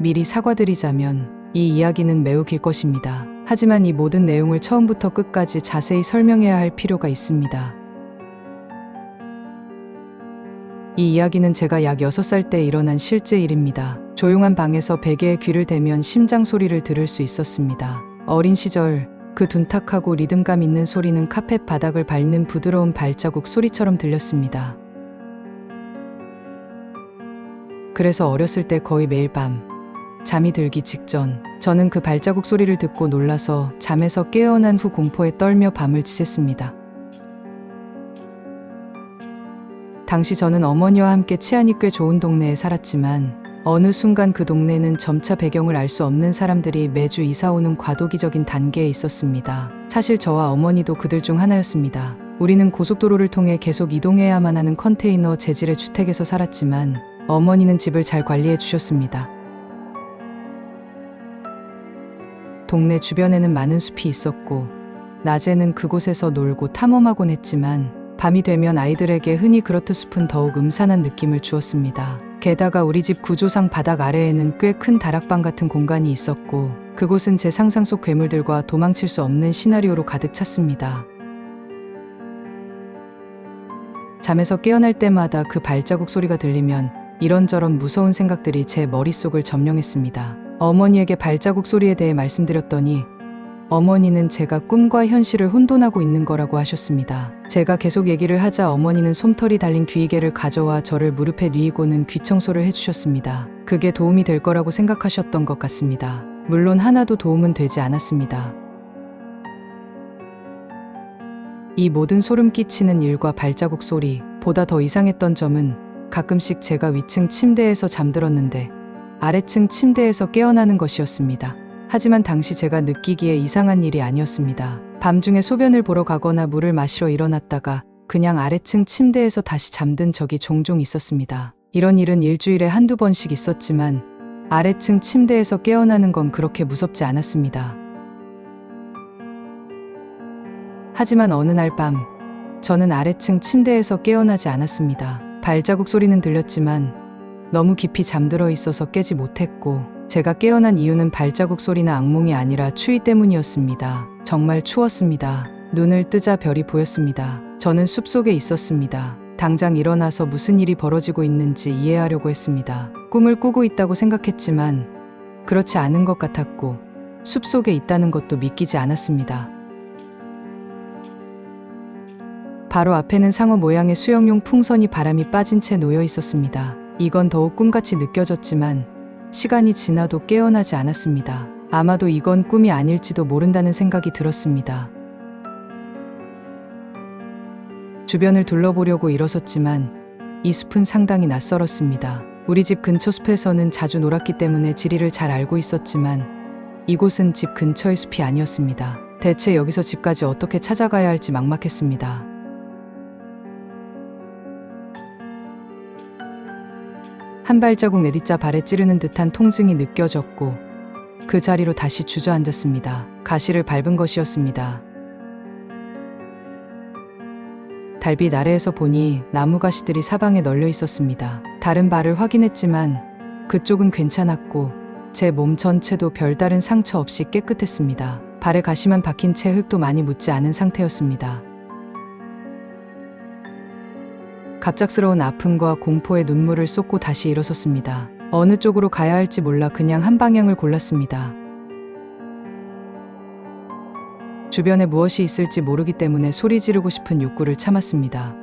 미리 사과드리자면 이 이야기는 매우 길 것입니다. 하지만 이 모든 내용을 처음부터 끝까지 자세히 설명해야 할 필요가 있습니다. 이 이야기는 제가 약 6살 때 일어난 실제 일입니다. 조용한 방에서 베개에 귀를 대면 심장 소리를 들을 수 있었습니다. 어린 시절 그 둔탁하고 리듬감 있는 소리는 카펫 바닥을 밟는 부드러운 발자국 소리처럼 들렸습니다. 그래서 어렸을 때 거의 매일 밤 잠이 들기 직전 저는 그 발자국 소리를 듣고 놀라서 잠에서 깨어난 후 공포에 떨며 밤을 지샜습니다. 당시 저는 어머니와 함께 치안이 꽤 좋은 동네에 살았지만 어느 순간 그 동네는 점차 배경을 알 수 없는 사람들이 매주 이사오는 과도기적인 단계에 있었습니다. 사실 저와 어머니도 그들 중 하나였습니다. 우리는 고속도로를 통해 계속 이동해야만 하는 컨테이너 재질의 주택에서 살았지만 어머니는 집을 잘 관리해 주셨습니다. 동네 주변에는 많은 숲이 있었고 낮에는 그곳에서 놀고 탐험하곤 했지만 밤이 되면 아이들에게 흔히 그렇듯 숲은 더욱 음산한 느낌을 주었습니다. 게다가 우리 집 구조상 바닥 아래에는 꽤 큰 다락방 같은 공간이 있었고 그곳은 제 상상 속 괴물들과 도망칠 수 없는 시나리오로 가득 찼습니다. 잠에서 깨어날 때마다 그 발자국 소리가 들리면 이런저런 무서운 생각들이 제 머릿속을 점령했습니다. 어머니에게 발자국 소리에 대해 말씀드렸더니 어머니는 제가 꿈과 현실을 혼돈하고 있는 거라고 하셨습니다. 제가 계속 얘기를 하자 어머니는 솜털이 달린 귀이개를 가져와 저를 무릎에 뉘이고는 귀 청소를 해주셨습니다. 그게 도움이 될 거라고 생각하셨던 것 같습니다. 물론 하나도 도움은 되지 않았습니다. 이 모든 소름 끼치는 일과 발자국 소리, 보다 더 이상했던 점은 가끔씩 제가 위층 침대에서 잠들었는데 아래층 침대에서 깨어나는 것이었습니다. 하지만 당시 제가 느끼기에 이상한 일이 아니었습니다. 밤중에 소변을 보러 가거나 물을 마시러 일어났다가 그냥 아래층 침대에서 다시 잠든 적이 종종 있었습니다. 이런 일은 일주일에 한두 번씩 있었지만 아래층 침대에서 깨어나는 건 그렇게 무섭지 않았습니다. 하지만 어느 날 밤 저는 아래층 침대에서 깨어나지 않았습니다. 발자국 소리는 들렸지만 너무 깊이 잠들어 있어서 깨지 못했고 제가 깨어난 이유는 발자국 소리나 악몽이 아니라 추위 때문이었습니다. 정말 추웠습니다. 눈을 뜨자 별이 보였습니다. 저는 숲속에 있었습니다. 당장 일어나서 무슨 일이 벌어지고 있는지 이해하려고 했습니다. 꿈을 꾸고 있다고 생각했지만 그렇지 않은 것 같았고 숲속에 있다는 것도 믿기지 않았습니다. 바로 앞에는 상어 모양의 수영용 풍선이 바람이 빠진 채 놓여 있었습니다. 이건 더욱 꿈같이 느껴졌지만 시간이 지나도 깨어나지 않았습니다. 아마도 이건 꿈이 아닐지도 모른다는 생각이 들었습니다. 주변을 둘러보려고 일어섰지만 이 숲은 상당히 낯설었습니다. 우리 집 근처 숲에서는 자주 놀았기 때문에 지리를 잘 알고 있었지만 이곳은 집 근처의 숲이 아니었습니다. 대체 여기서 집까지 어떻게 찾아가야 할지 막막했습니다. 한 발자국 내딛자 발에 찌르는 듯한 통증이 느껴졌고 그 자리로 다시 주저앉았습니다. 가시를 밟은 것이었습니다. 달빛 아래에서 보니 나무 가시들이 사방에 널려 있었습니다. 다른 발을 확인했지만 그쪽은 괜찮았고 제 몸 전체도 별다른 상처 없이 깨끗했습니다. 발에 가시만 박힌 채 흙도 많이 묻지 않은 상태였습니다. 갑작스러운 아픔과 공포에 눈물을 쏟고 다시 일어섰습니다. 어느 쪽으로 가야 할지 몰라 그냥 한 방향을 골랐습니다. 주변에 무엇이 있을지 모르기 때문에 소리 지르고 싶은 욕구를 참았습니다.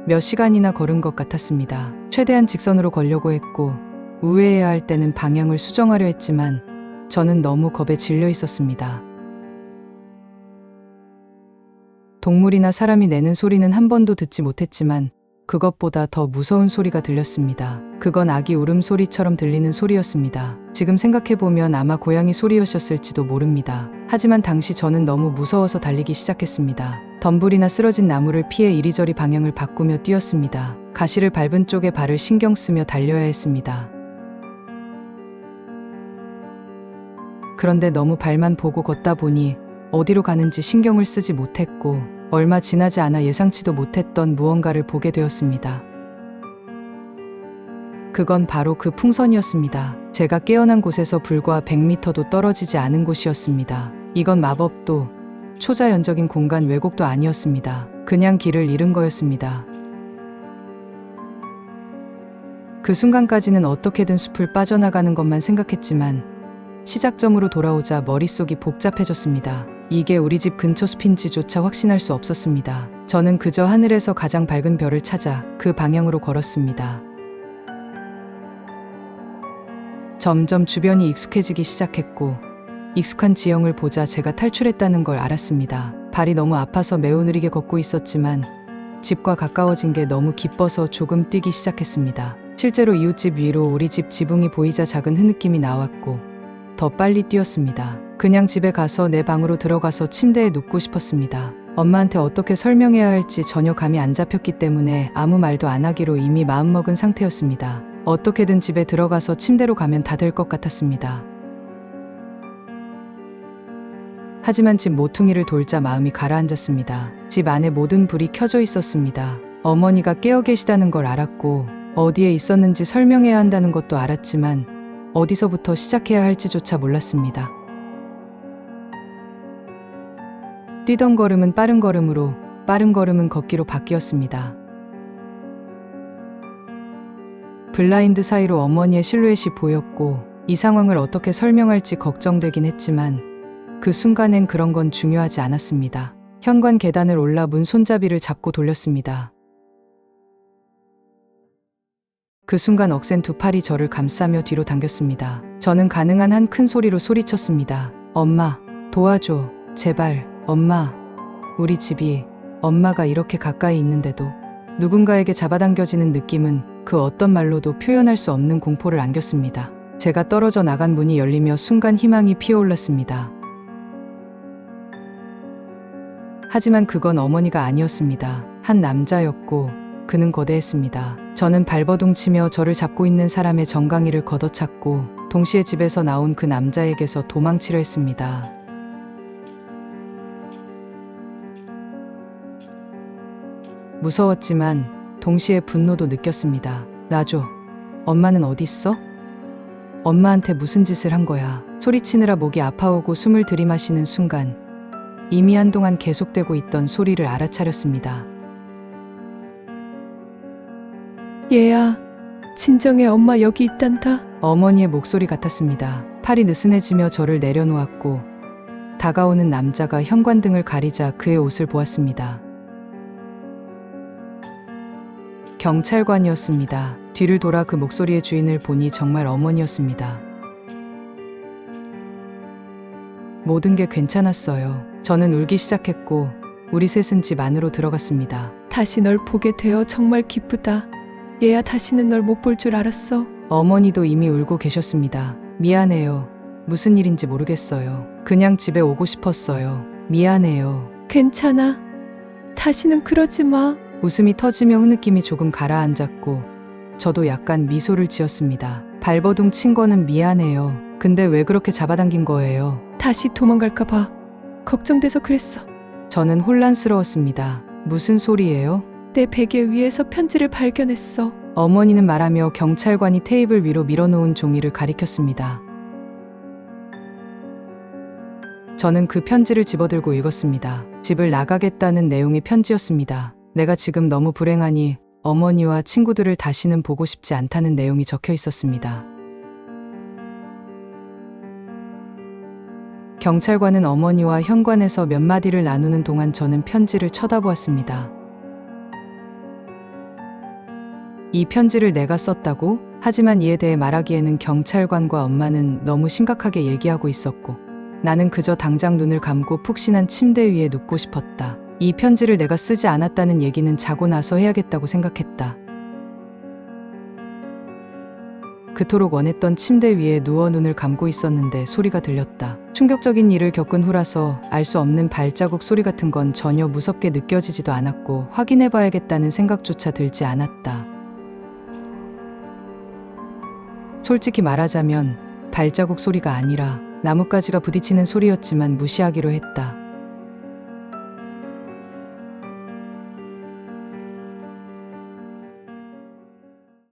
몇 시간이나 걸은 것 같았습니다. 최대한 직선으로 걸려고 했고 우회해야 할 때는 방향을 수정하려 했지만 저는 너무 겁에 질려 있었습니다. 동물이나 사람이 내는 소리는 한 번도 듣지 못했지만 그것보다 더 무서운 소리가 들렸습니다. 그건 아기 울음소리처럼 들리는 소리였습니다. 지금 생각해보면 아마 고양이 소리였었을지도 모릅니다. 하지만 당시 저는 너무 무서워서 달리기 시작했습니다. 덤불이나 쓰러진 나무를 피해 이리저리 방향을 바꾸며 뛰었습니다. 가시를 밟은 쪽에 발을 신경 쓰며 달려야 했습니다. 그런데 너무 발만 보고 걷다 보니 어디로 가는지 신경을 쓰지 못했고 얼마 지나지 않아 예상치도 못했던 무언가를 보게 되었습니다. 그건 바로 그 풍선이었습니다. 제가 깨어난 곳에서 불과 100m도 떨어지지 않은 곳이었습니다. 이건 마법도 초자연적인 공간 왜곡도 아니었습니다. 그냥 길을 잃은 거였습니다. 그 순간까지는 어떻게든 숲을 빠져나가는 것만 생각했지만 시작점으로 돌아오자 머릿속이 복잡해졌습니다. 이게 우리 집 근처 숲인지조차 확신할 수 없었습니다. 저는 그저 하늘에서 가장 밝은 별을 찾아 그 방향으로 걸었습니다. 점점 주변이 익숙해지기 시작했고 익숙한 지형을 보자 제가 탈출했다는 걸 알았습니다. 발이 너무 아파서 매우 느리게 걷고 있었지만 집과 가까워진 게 너무 기뻐서 조금 뛰기 시작했습니다. 실제로 이웃집 위로 우리 집 지붕이 보이자 작은 흐느낌이 나왔고 더 빨리 뛰었습니다. 그냥 집에 가서 내 방으로 들어가서 침대에 눕고 싶었습니다. 엄마한테 어떻게 설명해야 할지 전혀 감이 안 잡혔기 때문에 아무 말도 안 하기로 이미 마음먹은 상태였습니다. 어떻게든 집에 들어가서 침대로 가면 다 될 것 같았습니다. 하지만 집 모퉁이를 돌자 마음이 가라앉았습니다. 집 안에 모든 불이 켜져 있었습니다. 어머니가 깨어 계시다는 걸 알았고 어디에 있었는지 설명해야 한다는 것도 알았지만 어디서부터 시작해야 할지조차 몰랐습니다. 뛰던 걸음은 빠른 걸음으로, 빠른 걸음은 걷기로 바뀌었습니다. 블라인드 사이로 어머니의 실루엣이 보였고 이 상황을 어떻게 설명할지 걱정되긴 했지만 그 순간엔 그런 건 중요하지 않았습니다. 현관 계단을 올라 문 손잡이를 잡고 돌렸습니다. 그 순간 억센 두 팔이 저를 감싸며 뒤로 당겼습니다. 저는 가능한 한 큰 소리로 소리쳤습니다. 엄마, 도와줘. 제발, 엄마. 우리 집이 엄마가 이렇게 가까이 있는데도 누군가에게 잡아당겨지는 느낌은 그 어떤 말로도 표현할 수 없는 공포를 안겼습니다. 제가 떨어져 나간 문이 열리며 순간 희망이 피어올랐습니다. 하지만 그건 어머니가 아니었습니다. 한 남자였고 그는 거대했습니다. 저는 발버둥치며 저를 잡고 있는 사람의 정강이를 걷어찼고 동시에 집에서 나온 그 남자에게서 도망치려 했습니다. 무서웠지만 동시에 분노도 느꼈습니다. 놔줘. 엄마는 어딨어? 엄마한테 무슨 짓을 한 거야? 소리치느라 목이 아파오고 숨을 들이마시는 순간 이미 한동안 계속되고 있던 소리를 알아차렸습니다. 얘야, 진정해. 엄마 여기 있단다. 어머니의 목소리 같았습니다. 팔이 느슨해지며 저를 내려놓았고 다가오는 남자가 현관등을 가리자 그의 옷을 보았습니다. 경찰관이었습니다. 뒤를 돌아 그 목소리의 주인을 보니 정말 어머니였습니다. 모든 게 괜찮았어요. 저는 울기 시작했고 우리 셋은 집 안으로 들어갔습니다. 다시 널 보게 되어 정말 기쁘다. 얘야, 다시는 널 못 볼 줄 알았어. 어머니도 이미 울고 계셨습니다. 미안해요. 무슨 일인지 모르겠어요. 그냥 집에 오고 싶었어요. 미안해요. 괜찮아. 다시는 그러지 마. 웃음이 터지며 흐느낌이 조금 가라앉았고 저도 약간 미소를 지었습니다. 발버둥 친 거는 미안해요. 근데 왜 그렇게 잡아당긴 거예요? 다시 도망갈까 봐 걱정돼서 그랬어. 저는 혼란스러웠습니다. 무슨 소리예요? 내 베개 위에서 편지를 발견했어. 어머니는 말하며 경찰관이 테이블 위로 밀어놓은 종이를 가리켰습니다. 저는 그 편지를 집어들고 읽었습니다. 집을 나가겠다는 내용의 편지였습니다. 내가 지금 너무 불행하니 어머니와 친구들을 다시는 보고 싶지 않다는 내용이 적혀 있었습니다. 경찰관은 어머니와 현관에서 몇 마디를 나누는 동안 저는 편지를 쳐다보았습니다. 이 편지를 내가 썼다고? 하지만 이에 대해 말하기에는 경찰관과 엄마는 너무 심각하게 얘기하고 있었고 나는 그저 당장 눈을 감고 푹신한 침대 위에 눕고 싶었다. 이 편지를 내가 쓰지 않았다는 얘기는 자고 나서 해야겠다고 생각했다. 그토록 원했던 침대 위에 누워 눈을 감고 있었는데 소리가 들렸다. 충격적인 일을 겪은 후라서 알 수 없는 발자국 소리 같은 건 전혀 무섭게 느껴지지도 않았고 확인해봐야겠다는 생각조차 들지 않았다. 솔직히 말하자면 발자국 소리가 아니라 나뭇가지가 부딪히는 소리였지만 무시하기로 했다.